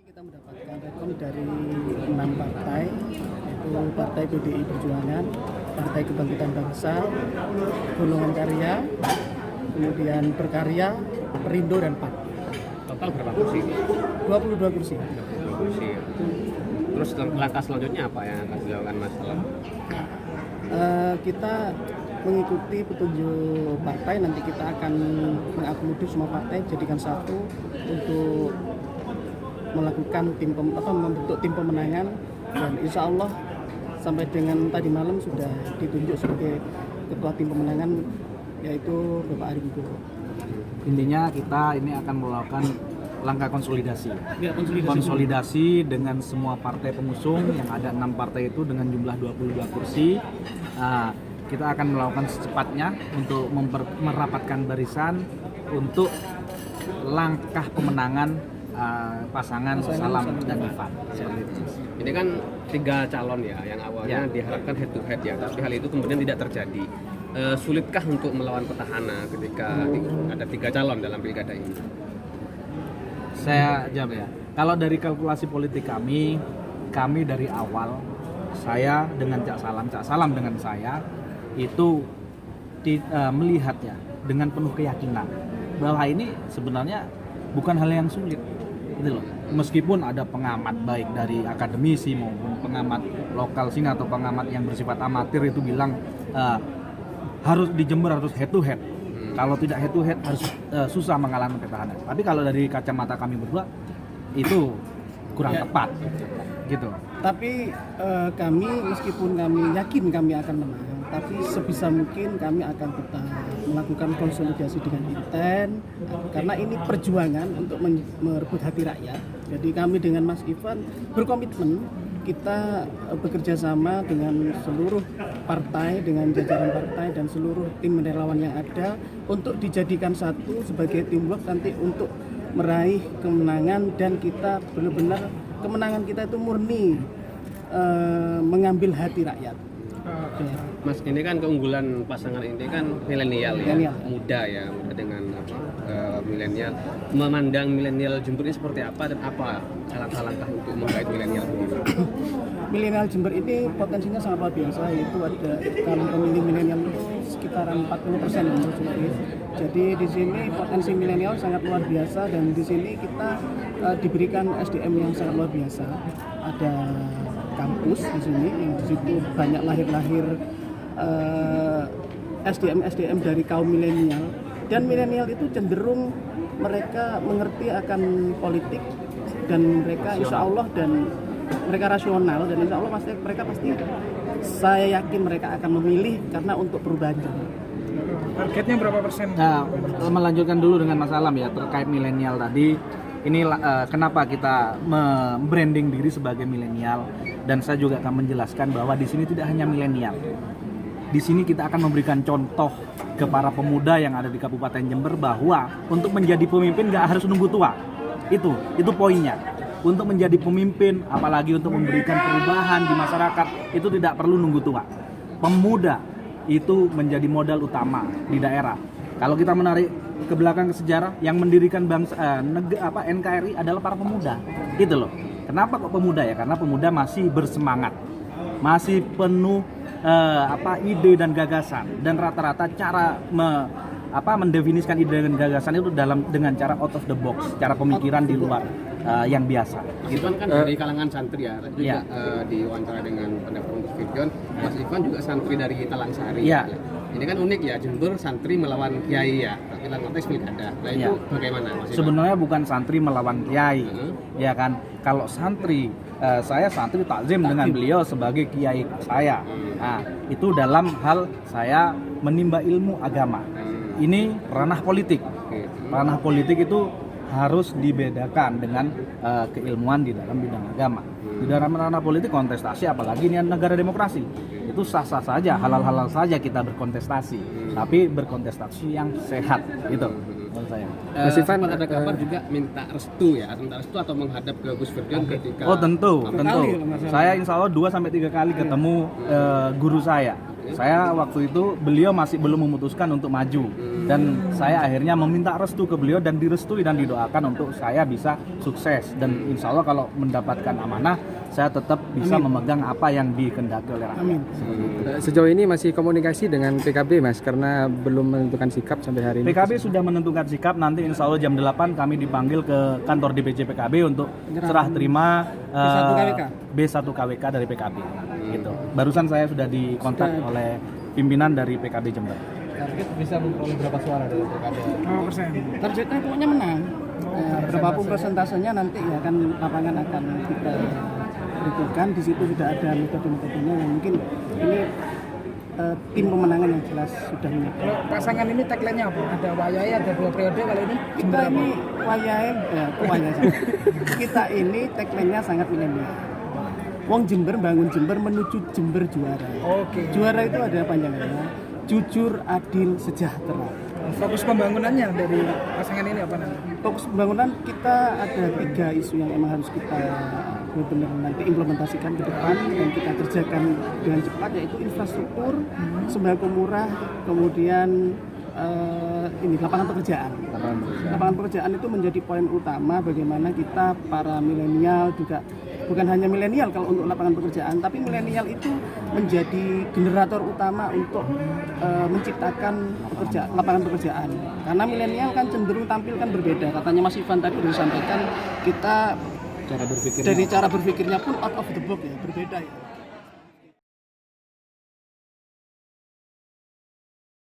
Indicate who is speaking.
Speaker 1: Kita mendapatkan rekon dari 6 partai, yaitu Partai PDI Perjuangan, Partai Kebangkitan Bangsa, Golongan Karya, kemudian Berkarya, Perindo, dan PAN.
Speaker 2: Total berapa kursi?
Speaker 1: 22 kursi.
Speaker 2: 22 kursi. Terus langkah selanjutnya apa yang akan dilakukan Mas Alam?
Speaker 1: Kita mengikuti petunjuk partai, nanti kita akan mengakomodir semua partai, jadikan satu untuk melakukan membentuk tim pemenangan, dan insya Allah sampai dengan tadi malam sudah ditunjuk sebagai ketua tim pemenangan, yaitu Bapak Ari Wibowo.
Speaker 3: Intinya kita ini akan melakukan langkah konsolidasi.
Speaker 1: Ya,
Speaker 3: konsolidasi dengan semua partai pengusung yang ada 6 partai itu dengan jumlah 22 kursi. Kita akan melakukan secepatnya untuk merapatkan barisan untuk langkah pemenangan pasangan Salam dan Ivan.
Speaker 2: Ini kan 3 calon ya, yang awalnya diharapkan head to head ya, tapi hal itu kemudian tidak terjadi. Sulitkah untuk melawan petahana ketika ada 3 calon dalam pilkada ini?
Speaker 3: Saya jawab ya. Kalau dari kalkulasi politik kami dari awal, saya dengan Cak Salam dengan saya itu melihatnya dengan penuh keyakinan bahwa ini sebenarnya bukan hal yang sulit, gitu loh. Meskipun ada pengamat baik dari akademisi maupun pengamat lokal sini atau pengamat yang bersifat amatir itu bilang harus di Jember harus head to head. Kalau tidak head to head harus susah mengalahkan petahana. Tapi kalau dari kacamata kami berdua itu kurang tepat, gitu.
Speaker 1: Tapi kami meskipun kami yakin kami akan menang, tapi sebisa mungkin kami akan tetap melakukan konsolidasi dengan intent, karena ini perjuangan untuk merebut hati rakyat. Jadi kami dengan Mas Ivan berkomitmen, kita bekerja sama dengan seluruh partai, dengan jajaran partai dan seluruh tim relawan yang ada untuk dijadikan satu sebagai teamwork nanti untuk meraih kemenangan, dan kita benar-benar kemenangan kita itu murni mengambil hati rakyat.
Speaker 2: Mas, ini kan keunggulan pasangan ini kan milenial ya, muda dengan milenial. Memandang milenial Jember ini seperti apa dan apa langkah-langkah untuk menggait milenial ini?
Speaker 1: Milenial Jember ini potensinya sangat luar biasa, yaitu ada kalau pemilih milenial itu sekitaran 40% menurut survei. Jadi di sini potensi milenial sangat luar biasa, dan di sini kita diberikan SDM yang sangat luar biasa. Ada kampus di sini yang di situ banyak lahir SDM dari kaum milenial, dan milenial itu cenderung mereka mengerti akan politik, dan mereka insya Allah dan mereka rasional, dan insya Allah mereka pasti saya yakin mereka akan memilih karena untuk perubahan.
Speaker 4: Targetnya berapa persen?
Speaker 3: Nah, melanjutkan dulu dengan Mas Alam ya terkait milenial tadi. Ini kenapa kita membranding diri sebagai milenial, dan saya juga akan menjelaskan bahwa di sini tidak hanya milenial. Di sini kita akan memberikan contoh ke para pemuda yang ada di Kabupaten Jember bahwa untuk menjadi pemimpin nggak harus nunggu tua. Itu poinnya. Untuk menjadi pemimpin, apalagi untuk memberikan perubahan di masyarakat, itu tidak perlu nunggu tua. Pemuda itu menjadi modal utama di daerah. Kalau kita menarik ke belakang ke sejarah, yang mendirikan NKRI adalah para pemuda, gitu loh. Kenapa kok pemuda ya? Karena pemuda masih bersemangat, masih penuh ide dan gagasan, dan rata-rata cara mendefinisikan ide dan gagasan itu dengan cara out of the box, cara pemikiran di luar yang biasa.
Speaker 2: Gitu kan dari kalangan santri ya, juga diwawancara dengan pendapat Firjon, Mas Ivan juga santri dari Talangsari.
Speaker 3: Ya.
Speaker 2: Ini kan unik ya, Jember santri melawan kiai ya, tapi lawan konteks pilkada. Nah itu bagaimana Mas Ivan?
Speaker 3: Sebenarnya bukan santri melawan kiai, ya kan? Kalau santri, saya santri takzim dengan beliau sebagai kiai saya. Nah, itu dalam hal saya menimba ilmu agama. Ini ranah politik. Ranah politik itu harus dibedakan dengan keilmuan di dalam bidang agama. Di dalam ranah politik kontestasi, apalagi ini negara demokrasi, itu sah-sah saja, halal-halal saja kita berkontestasi, tapi berkontestasi yang sehat, gitu menurut saya.
Speaker 2: Mas Ivan ada kabar juga minta restu atau menghadap ke Gus Firjon ketika.
Speaker 3: Oh tentu. Saya insya Allah 2-3 kali ketemu guru saya. Saya waktu itu beliau masih belum memutuskan untuk maju. Dan saya akhirnya meminta restu ke beliau dan direstui dan didoakan untuk saya bisa sukses. Dan insya Allah kalau mendapatkan amanah, saya tetap bisa memegang apa yang dikehendaki oleh rakyat.
Speaker 1: Amin.
Speaker 5: Sejauh ini masih komunikasi dengan PKB Mas karena belum menentukan sikap sampai hari ini.
Speaker 3: PKB sudah menentukan sikap, nanti insya Allah jam 8 kami dipanggil ke kantor DPC PKB untuk serah terima
Speaker 1: B1 KWK.
Speaker 3: B1 KWK dari PKB. Gitu. Barusan saya sudah dikontak oleh pimpinan dari PKB Jember.
Speaker 5: Target bisa memperoleh berapa suara dari PKB?
Speaker 4: Berapa persen?
Speaker 1: Targetnya pokoknya menang. Berapapun persentasenya nanti ya kan lapangan akan kita beritakan. Di situ sudah ada metode-metodenya yang mungkin ini tim pemenangan yang jelas sudah menyiapkan.
Speaker 4: Kalau pasangan ini tagline-nya apa? Ada wayai, ada 2 periode kali ini.
Speaker 1: Kita ini wayai, kita ini tagline-nya sangat milenial. Wong Jember bangun Jember menuju Jember juara.
Speaker 4: Oke.
Speaker 1: Juara itu ada panjangannya, jujur, adil, sejahtera.
Speaker 4: Fokus pembangunannya dari pasangan ini apa nanti?
Speaker 1: Fokus pembangunan kita ada 3 isu yang emang harus kita benar-benar nanti implementasikan ke depan dan kita kerjakan dengan cepat, yaitu infrastruktur, sembako murah, kemudian ini lapangan pekerjaan. Lapangan pekerjaan itu menjadi poin utama bagaimana kita para milenial juga, bukan hanya milenial kalau untuk lapangan pekerjaan, tapi milenial itu menjadi generator utama untuk menciptakan lapangan pekerjaan. Karena milenial kan cenderung tampil kan berbeda. Katanya Mas Ivan tadi sudah disampaikan, kita dari cara berpikirnya pun out of the box ya, berbeda ya.